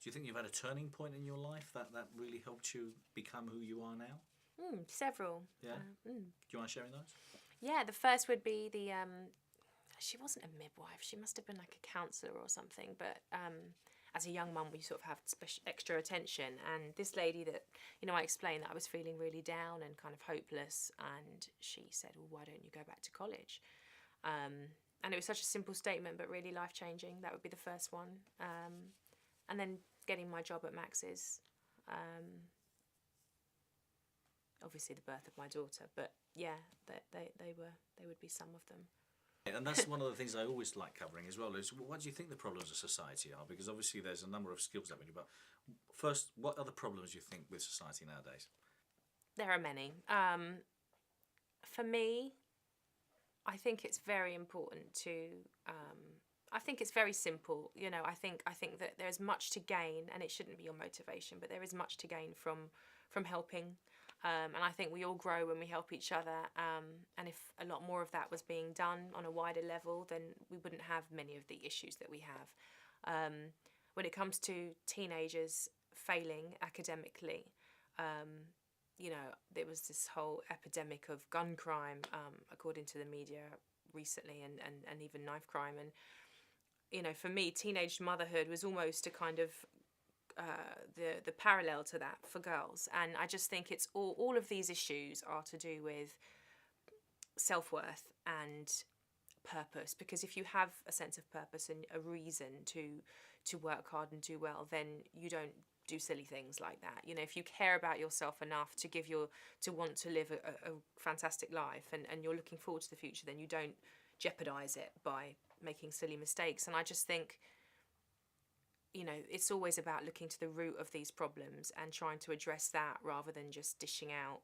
you think you've had a turning point in your life that really helped you become who you are now? Several. Yeah. Do you mind sharing those? Yeah, the first would be the. She wasn't a midwife. She must have been like a counsellor or something. But as a young mum, we sort of have extra attention. And this lady that, I explained that I was feeling really down and kind of hopeless. And she said, well, why don't you go back to college? And it was such a simple statement, but really life-changing. That would be the first one. And then getting my job at Max's. Obviously the birth of my daughter. But yeah, they would be some of them. And that's one of the things I always like covering as well, is what do you think the problems of society are? Because obviously there's a number of skills that we do, but first, what are the problems you think with society nowadays? There are many. For me, I think it's very important to, I think it's very simple, I think that there's much to gain, and it shouldn't be your motivation, but there is much to gain from helping. And I think we all grow when we help each other. And if a lot more of that was being done on a wider level, then we wouldn't have many of the issues that we have. When it comes to teenagers failing academically, there was this whole epidemic of gun crime, according to the media recently, and even knife crime. And, for me, teenage motherhood was almost a kind of the parallel to that for girls. And I just think it's all of these issues are to do with self-worth and purpose, because if you have a sense of purpose and a reason to work hard and do well, then you don't do silly things like that. If you care about yourself enough to want to live a fantastic life, and you're looking forward to the future, then you don't jeopardize it by making silly mistakes. And I just think it's always about looking to the root of these problems and trying to address that, rather than just dishing out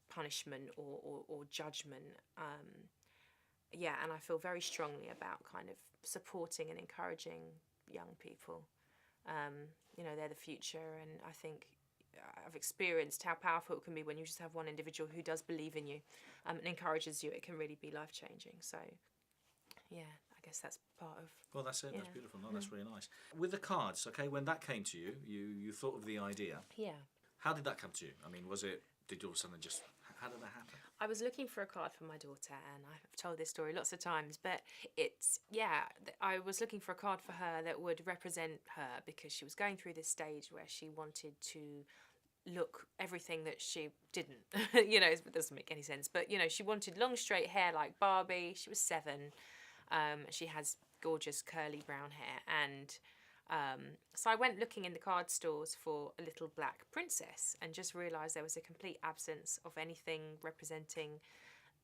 punishment or judgment. And I feel very strongly about kind of supporting and encouraging young people. They're the future, and I think I've experienced how powerful it can be when you just have one individual who does believe in you and encourages you. It can really be life-changing. So, yeah, I guess that's part of... Well, that's it. Yeah. That's beautiful. No, that's really nice. With the cards, okay, when that came to you, you thought of the idea. Yeah. How did that come to you? I mean, did you all of a sudden just... How did that happen? I was looking for a card for my daughter, and I've told this story lots of times, but I was looking for a card for her that would represent her, because she was going through this stage where she wanted to look everything that she didn't. It doesn't make any sense, but, she wanted long straight hair like Barbie. She was 7. She has gorgeous curly brown hair, and so I went looking in the card stores for a little black princess, and just realised there was a complete absence of anything representing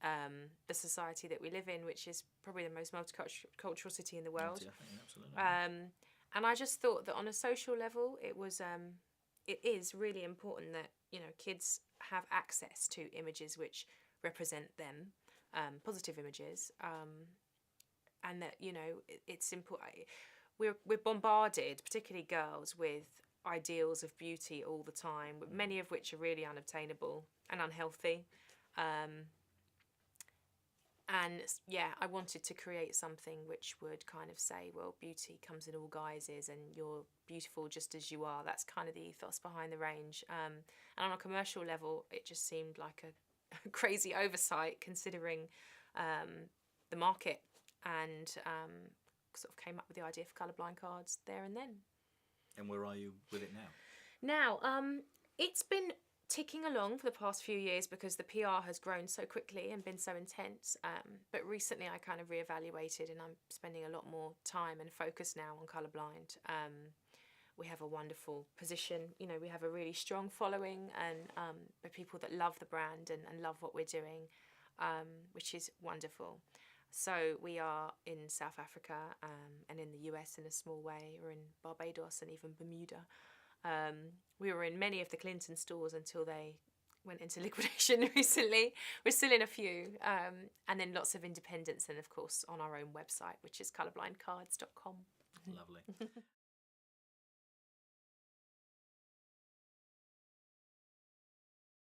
the society that we live in, which is probably the most multicultural city in the world. Yeah, absolutely. And I just thought that on a social level, it is really important that kids have access to images which represent them, positive images, and that it's important. We're bombarded, particularly girls, with ideals of beauty all the time, many of which are really unobtainable and unhealthy. And I wanted to create something which would kind of say, well, beauty comes in all guises, and you're beautiful just as you are. That's kind of the ethos behind the range. And on a commercial level, it just seemed like a crazy oversight, considering the market, and sort of came up with the idea for Colorblind Cards there and then. And where are you with it now? Now, it's been ticking along for the past few years because the PR has grown so quickly and been so intense. But recently I kind of reevaluated, and I'm spending a lot more time and focus now on Colorblind. We have a wonderful position. We have a really strong following, and the people that love the brand and love what we're doing, which is wonderful. So we are in South Africa, and in the US in a small way. We're in Barbados and even Bermuda. We were in many of the Clinton stores until they went into liquidation recently. We're still in a few, and then lots of independents, and of course on our own website, which is colorblindcards.com. Lovely.